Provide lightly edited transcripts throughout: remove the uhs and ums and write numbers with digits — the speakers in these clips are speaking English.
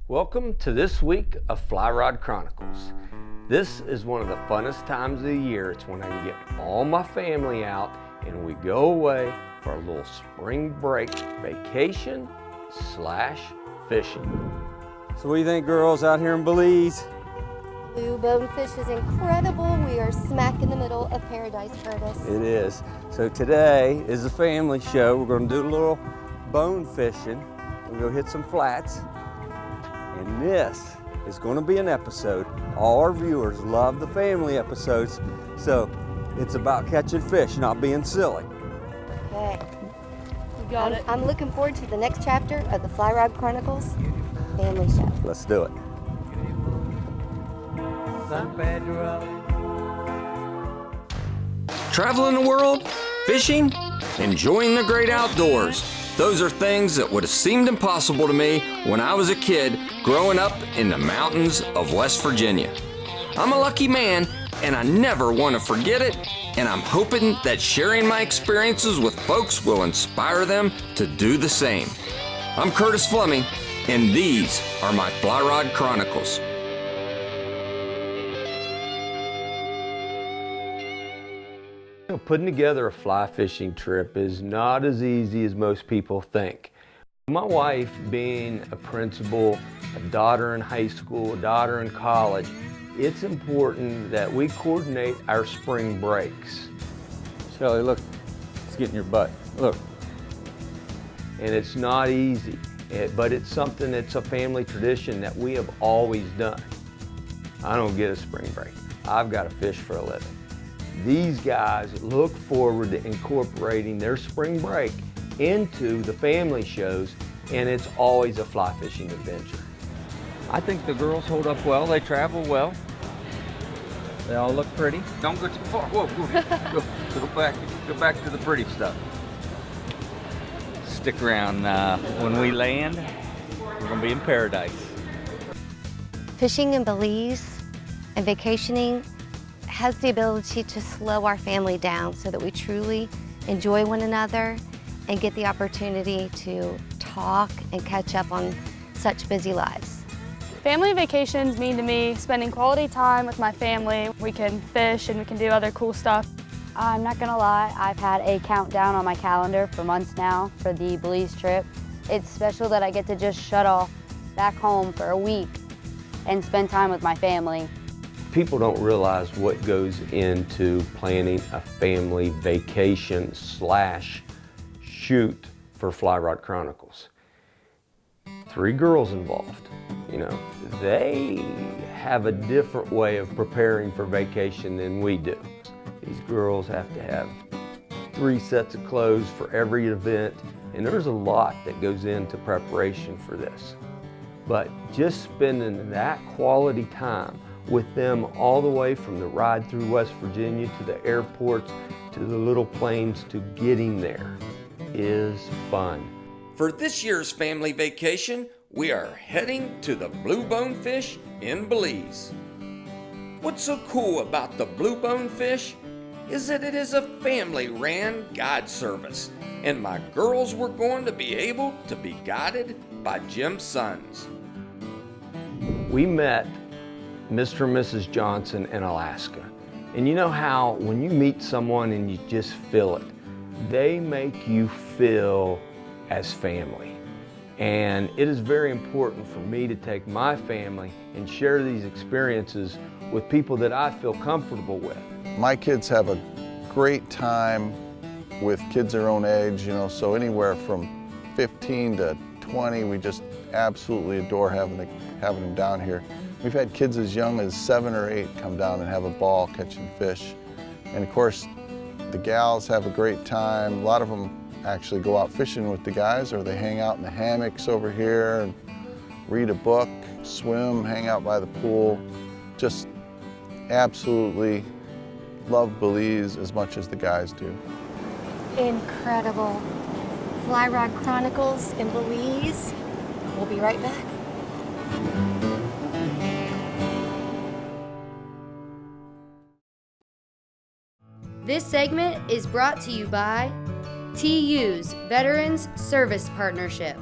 Welcome to this week of Fly Rod Chronicles. This is one of the funnest times of the year. It's when I can get all my family out and we go away for a little spring break vacation / fishing. So what do you think, girls, out here in Belize? Blue Bonefish is incredible. We are smack in the middle of paradise, Curtis. It is. So today is a family show. We're going to do a little bone fishing. We'll go hit some flats. And this is going to be an episode. All our viewers love the family episodes. So it's about catching fish, not being silly. Okay. You got it. I'm looking forward to the next chapter of the Fly Rod Chronicles family show. Let's do it. Traveling the world, fishing, enjoying the great outdoors. Those are things that would have seemed impossible to me when I was a kid growing up in the mountains of West Virginia. I'm a lucky man and I never want to forget it, and I'm hoping that sharing my experiences with folks will inspire them to do the same. I'm Curtis Fleming, and these are my Fly Rod Chronicles. Putting together a fly fishing trip is not as easy as most people think. My wife, being a principal, a daughter in high school, a daughter in college, it's important that we coordinate our spring breaks. Shelley, look, it's getting your butt. Look. And it's not easy, but it's something that's a family tradition that we have always done. I don't get a spring break. I've got to fish for a living. These guys look forward to incorporating their spring break into the family shows, and it's always a fly fishing adventure. I think the girls hold up well. They travel well. They all look pretty. Don't go too far. Whoa, go back to the pretty stuff. Stick around. When we land, we're gonna be in paradise. Fishing in Belize and vacationing has the ability to slow our family down so that we truly enjoy one another and get the opportunity to talk and catch up on such busy lives. Family vacations mean to me spending quality time with my family. We can fish and we can do other cool stuff. I'm not gonna lie, I've had a countdown on my calendar for months now for the Belize trip. It's special that I get to just shut off back home for a week and spend time with my family. People don't realize what goes into planning a family vacation / shoot for Fly Rod Chronicles. 3 girls involved. You know, they have a different way of preparing for vacation than we do. These girls have to have 3 sets of clothes for every event, and there's a lot that goes into preparation for this. But just spending that quality time with them all the way from the ride through West Virginia to the airports to the little planes to getting there is fun. For this year's family vacation, we are heading to the Blue Bonefish in Belize. What's so cool about the Blue Bonefish is that it is a family-ran guide service, and my girls were going to be able to be guided by Jim's sons. We met Mr. and Mrs. Johnson in Alaska. And you know how when you meet someone and you just feel it, they make you feel as family. And it is very important for me to take my family and share these experiences with people that I feel comfortable with. My kids have a great time with kids their own age, you know, so anywhere from 15 to 20, we just absolutely adore having them down here. We've had kids as young as 7 or 8 come down and have a ball catching fish. And of course, the gals have a great time. A lot of them actually go out fishing with the guys, or they hang out in the hammocks over here and read a book, swim, hang out by the pool. Just absolutely love Belize as much as the guys do. Incredible. Fly Rod Chronicles in Belize. We'll be right back. This segment is brought to you by TU's Veterans Service Partnership.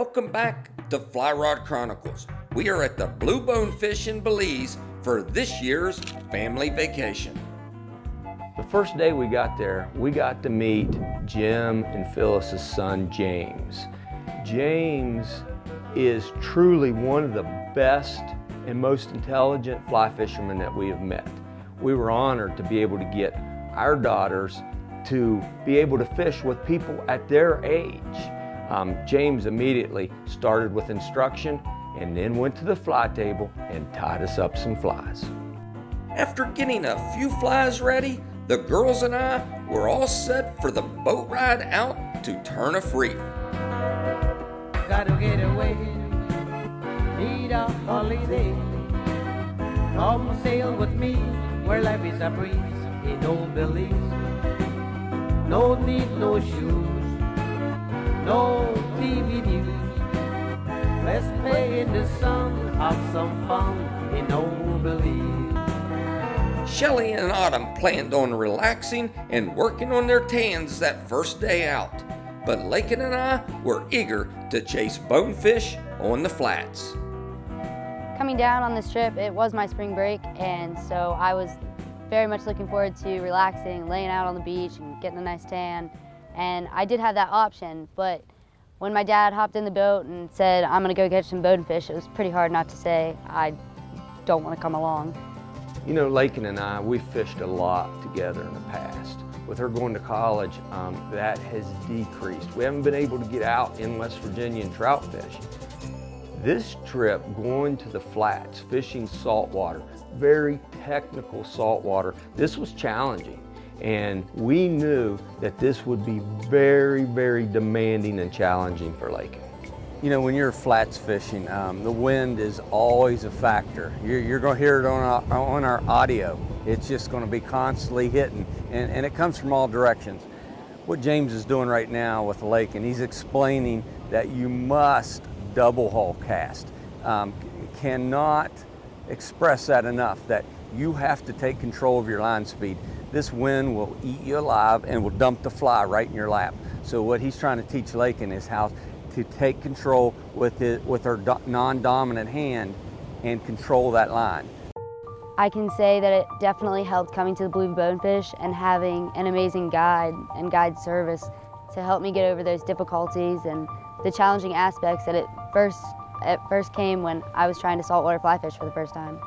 Welcome back to Fly Rod Chronicles. We are at the Blue Bonefish in Belize for this year's family vacation. The first day we got there, we got to meet Jim and Phyllis's son, James. James is truly one of the best and most intelligent fly fishermen that we have met. We were honored to be able to get our daughters to be able to fish with people at their age. James immediately started with instruction and then went to the fly table and tied us up some flies. After getting a few flies ready, the girls and I were all set for the boat ride out to Turnip Reef. Gotta get away, need a holiday. Come sail with me, where life is a breeze in old Belize. No need no shoes, no TV news. Let's play in the sun, have some fun in old Belize. Shelley and Autumn planned on relaxing and working on their tans that first day out, but Lakin and I were eager to chase bonefish on the flats. Coming down on this trip, it was my spring break, and so I was very much looking forward to relaxing, laying out on the beach and getting a nice tan. And I did have that option, but when my dad hopped in the boat and said, I'm gonna go catch some bonefish, it was pretty hard not to say, I don't wanna come along. You know, Lakin and I, we fished a lot together in the past. With her going to college, that has decreased. We haven't been able to get out in West Virginia and trout fish. This trip, going to the flats, fishing saltwater, very technical saltwater, this was challenging. And we knew that this would be very, very demanding and challenging for Lakin. You know, when you're flats fishing, the wind is always a factor. You're going to hear it on our audio. It's just going to be constantly hitting, and it comes from all directions. What James is doing right now with the lake, and he's explaining that you must double hull cast. Cannot express that enough, that you have to take control of your line speed. This wind will eat you alive and will dump the fly right in your lap. So what he's trying to teach Lakin is how to take control with her non-dominant hand and control that line. I can say that it definitely helped coming to the Blue Bonefish and having an amazing guide and guide service to help me get over those difficulties and the challenging aspects that it first came when I was trying to saltwater fly fish for the first time.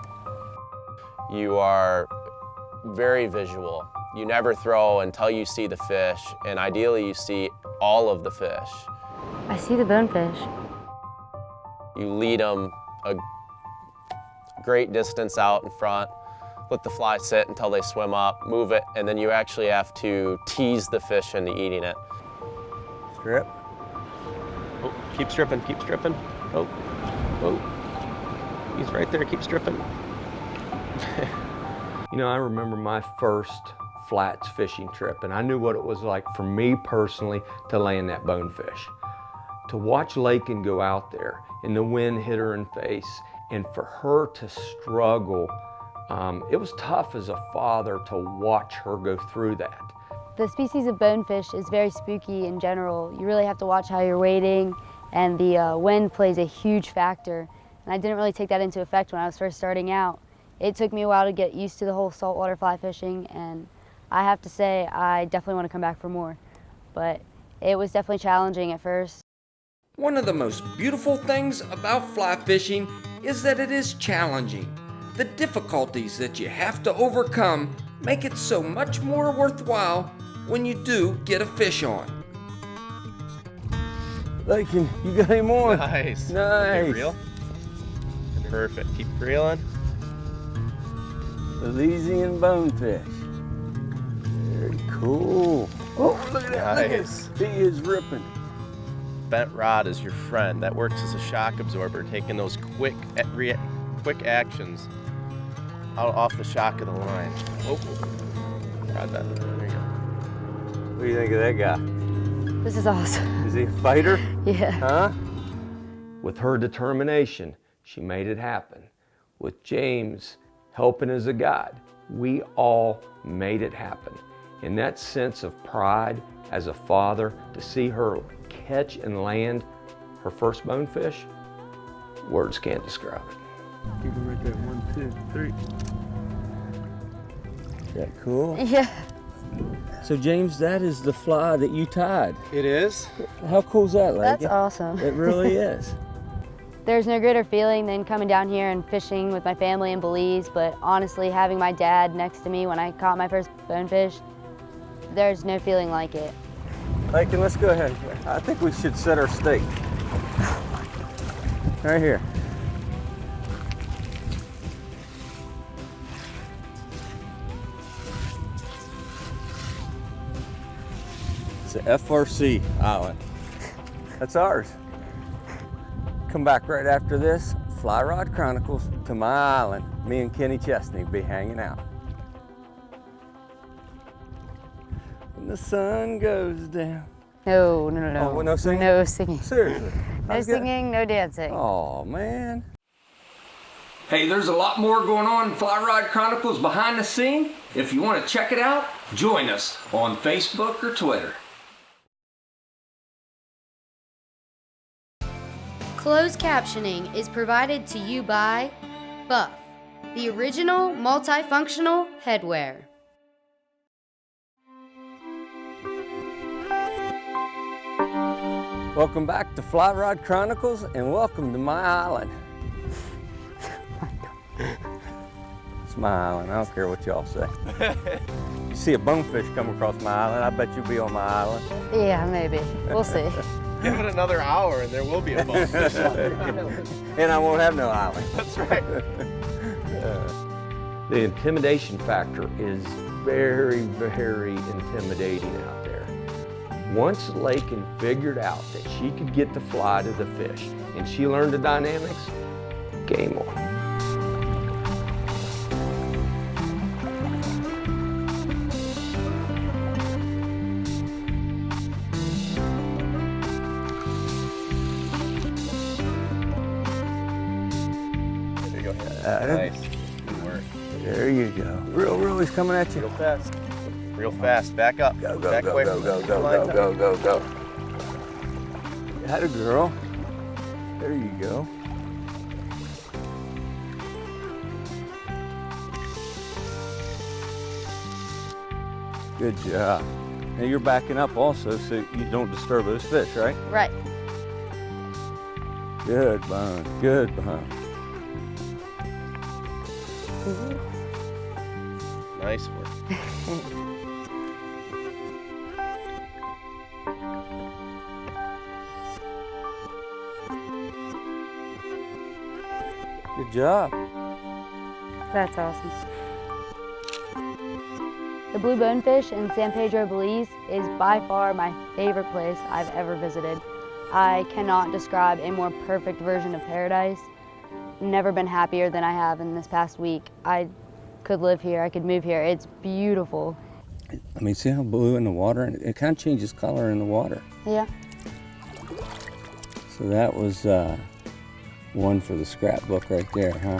You are very visual. You never throw until you see the fish, and ideally you see all of the fish. I see the bonefish. You lead them a great distance out in front, let the fly sit until they swim up, move it, and then you actually have to tease the fish into eating it. Strip. Oh, keep stripping, keep stripping. Oh, oh, he's right there, keep stripping. You know, I remember my first flats fishing trip, and I knew what it was like for me personally to land that bonefish. To watch Lakin go out there and the wind hit her in face, and for her to struggle, it was tough as a father to watch her go through that. The species of bonefish is very spooky in general. You really have to watch how you're wading, and the wind plays a huge factor. And I didn't really take that into effect when I was first starting out. It took me a while to get used to the whole saltwater fly fishing, and I have to say I definitely want to come back for more. But it was definitely challenging at first. One of the most beautiful things about fly fishing is that it is challenging. The difficulties that you have to overcome make it so much more worthwhile when you do get a fish on. Lakin, you got any more? Nice. Nice. Okay, reel. Perfect, keep reeling. Belizean bonefish. Very cool. Oh, look at that. Nice. Look at, he is ripping. Bent rod is your friend. That works as a shock absorber, taking those quick actions out off the shock of the line. Oh, got that. There you go. What do you think of that guy? This is awesome. Is he a fighter? Yeah. Huh? With her determination, she made it happen. With James helping as a guide, we all made it happen. And that sense of pride as a father, to see her catch and land her first bonefish, words can't describe it. You can right there, 1, 2, 3. Is that cool? Yeah. So James, that is the fly that you tied. It is? How cool is that, lady? That's awesome. It really is. There's no greater feeling than coming down here and fishing with my family in Belize, but honestly, having my dad next to me when I caught my first bonefish, there's no feeling like it. Lakin, let's go ahead. I think we should set our stake. Right here. It's the FRC Island. That's ours. Come back right after this, Fly Rod Chronicles to my island. Me and Kenny Chesney be hanging out. When the sun goes down. No. Oh, no singing? No singing. Seriously? No singing, no dancing. Oh, man. Hey, there's a lot more going on in Fly Rod Chronicles behind the scene. If you want to check it out, join us on Facebook or Twitter. Closed captioning is provided to you by Buff, the original multifunctional headwear. Welcome back to Fly Rod Chronicles and welcome to my island. It's my island, I don't care what y'all say. You see a bonefish come across my island, I bet you'll be on my island. Yeah, maybe. We'll see. Give it another hour and there will be a bonefish. And I won't have no island. That's right. The intimidation factor is very, very intimidating out there. Once Lakin figured out that she could get the fly to the fish and she learned the dynamics, game on. Nice. Good work. There you go. Real, he's coming at you. Real fast. Real fast. Back up. Go, Back away from the line. go. Had a girl. There you go. Good job. Now you're backing up also so you don't disturb those fish, right? Right. Good bone, good bone. Nice work. Good job. That's awesome. The Blue Bonefish in San Pedro, Belize is by far my favorite place I've ever visited. I cannot describe a more perfect version of paradise. Never been happier than I have in this past week. I could live here, I could move here. It's beautiful. I mean, see how blue in the water? It kind of changes color in the water. Yeah. So that was one for the scrapbook right there, huh?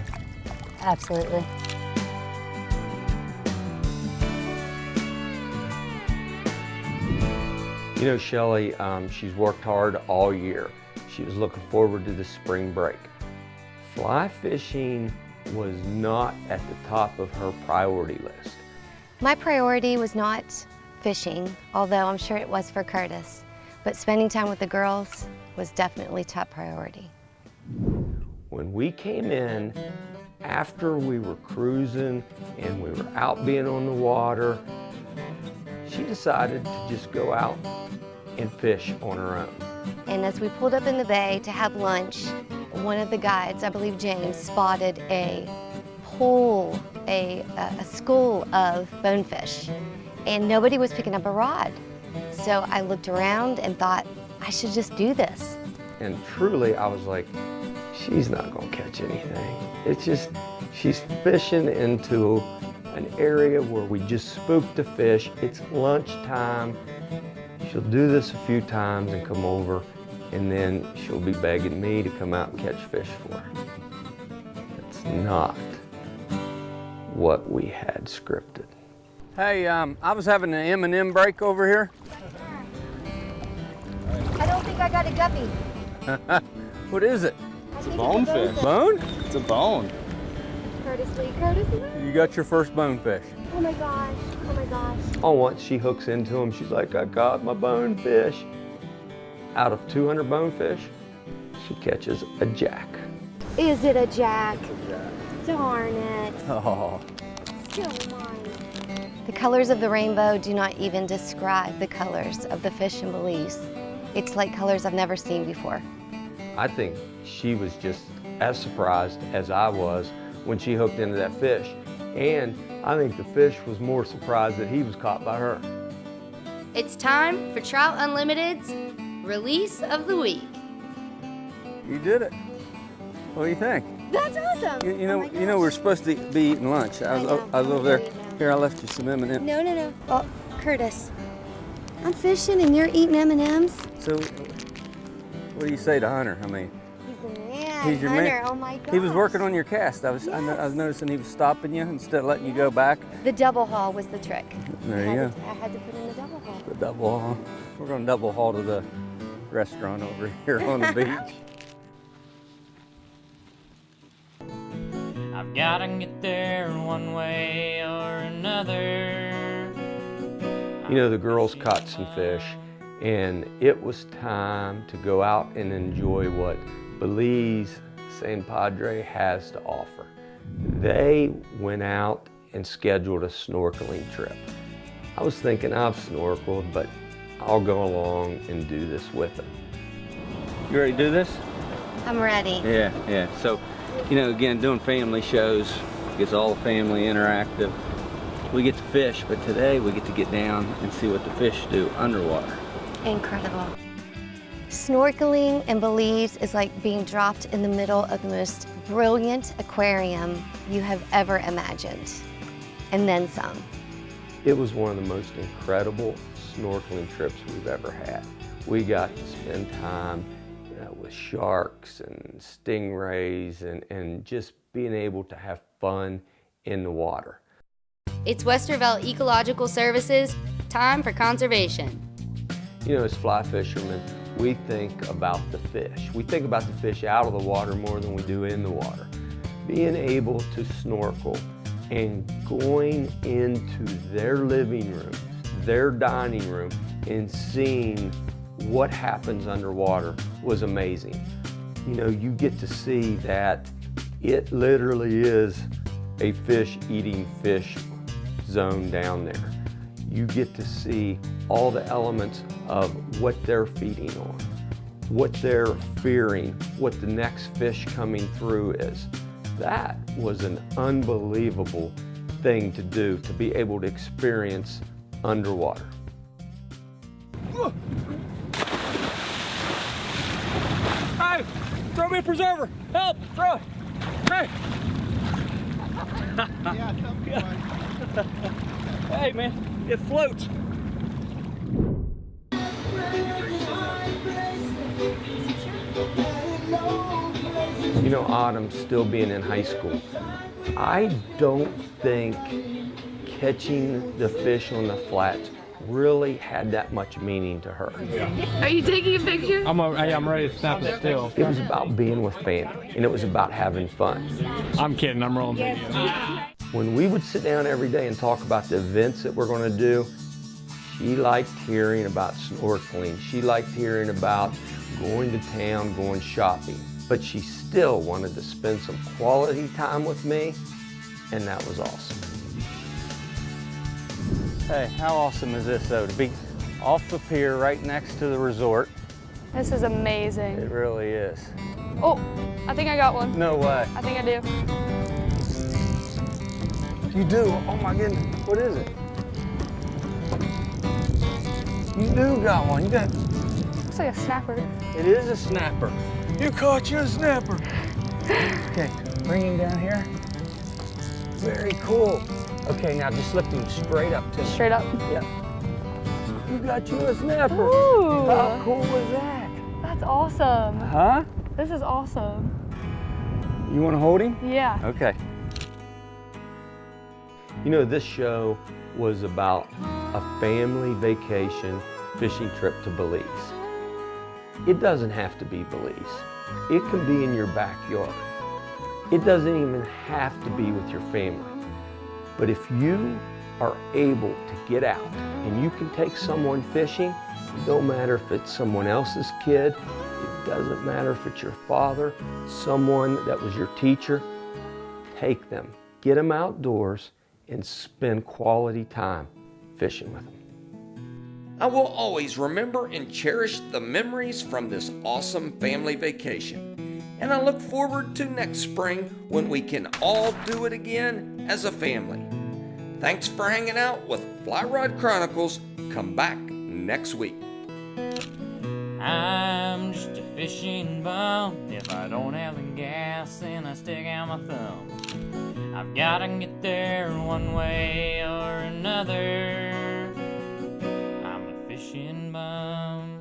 Absolutely. You know, Shelley, she's worked hard all year. She was looking forward to the spring break. Fly fishing was not at the top of her priority list. My priority was not fishing, although I'm sure it was for Curtis, but spending time with the girls was definitely top priority. When we came in, after we were cruising and we were out being on the water, she decided to just go out and fish on her own. And as we pulled up in the bay to have lunch, one of the guides, I believe James, spotted a pool, a school of bonefish, and nobody was picking up a rod. So I looked around and thought, I should just do this. And truly, I was like, she's not gonna catch anything. It's just, she's fishing into an area where we just spooked the fish. It's lunchtime. She'll do this a few times and come over, and then she'll be begging me to come out and catch fish for her. It's not what we had scripted. Hey, I was having an M&M break over here. I don't think I got a guppy. What is it? It's a bonefish. Bone? It's a bone. Curtis Lee. You got your first bonefish. Oh my gosh, oh my gosh. Oh, once she hooks into him, she's like, I got my bonefish. Out of 200 bonefish, she catches a jack. Is it a jack? Darn it. Oh. Still mine. The colors of the rainbow do not even describe the colors of the fish in Belize. It's like colors I've never seen before. I think she was just as surprised as I was when she hooked into that fish. And I think the fish was more surprised that he was caught by her. It's time for Trout Unlimited's Release of the Week. You did it. What do you think? That's awesome. You know, we're supposed to be eating lunch. I was over there. Here, I left you some M&Ms. No. Oh, Curtis, I'm fishing and you're eating M&Ms? So, what do you say to Hunter? I mean, He's the man. he's your Hunter, man. oh my gosh. He was working on your cast. I was noticing he was stopping you instead of letting you go back. The double haul was the trick. There you go. I had to put in the double haul. The double haul. We're going to double haul to the restaurant over here on the beach. I've gotta get there one way or another. You know, the girls caught some fish, and it was time to go out and enjoy what Belize San Padre has to offer. They went out and scheduled a snorkeling trip. I was thinking I've snorkeled, but I'll go along and do this with them. You ready to do this? I'm ready. Yeah. So, you know, again, doing family shows gets all the family interactive. We get to fish, but today we get to get down and see what the fish do underwater. Incredible. Snorkeling in Belize is like being dropped in the middle of the most brilliant aquarium you have ever imagined, and then some. It was one of the most incredible snorkeling trips we've ever had. We got to spend time with sharks and stingrays and just being able to have fun in the water. It's Westerville Ecological Services, time for conservation. You know, as fly fishermen, we think about the fish. We think about the fish out of the water more than we do in the water. Being able to snorkel and going into their living room, their dining room, and seeing what happens underwater was amazing. You know, you get to see that it literally is a fish eating fish zone down there. You get to see all the elements of what they're feeding on, what they're fearing, what the next fish coming through is. That was an unbelievable thing to do, to be able to experience underwater. Hey, throw me a preserver. Help, throw it. Hey. Hey, man, it floats. You know, Autumn still being in high school, I don't think catching the fish on the flats really had that much meaning to her. Are you taking a picture? I'm ready to snap it still. It was about being with family, and it was about having fun. I'm kidding, I'm rolling video. When we would sit down every day and talk about the events that we're going to do, she liked hearing about snorkeling. She liked hearing about going to town, going shopping. But she still wanted to spend some quality time with me, and that was awesome. Hey, how awesome is this though, to be off the pier right next to the resort? This is amazing. It really is. Oh, I think I got one. No way. I think I do. You do? Oh my goodness, what is it? You do got one, you got... Looks like a snapper. It is a snapper. You caught you a snapper. Okay, bring him down here. Very cool. Okay, now just lift him straight up to me. Straight up? Yep. You got you a snapper. Ooh. How cool was that? That's awesome. Huh? This is awesome. You want to hold him? Yeah. Okay. You know, this show was about a family vacation fishing trip to Belize. It doesn't have to be Belize. It can be in your backyard. It doesn't even have to be with your family. But if you are able to get out and you can take someone fishing, it don't matter if it's someone else's kid, it doesn't matter if it's your father, someone that was your teacher, take them, get them outdoors and spend quality time fishing with them. I will always remember and cherish the memories from this awesome family vacation. And I look forward to next spring when we can all do it again as a family. Thanks for hanging out with Fly Rod Chronicles. Come back next week. I'm just a fishing bum. If I don't have the gas, then I stick out my thumb. I've gotta get there one way or another. I'm a fishing bum.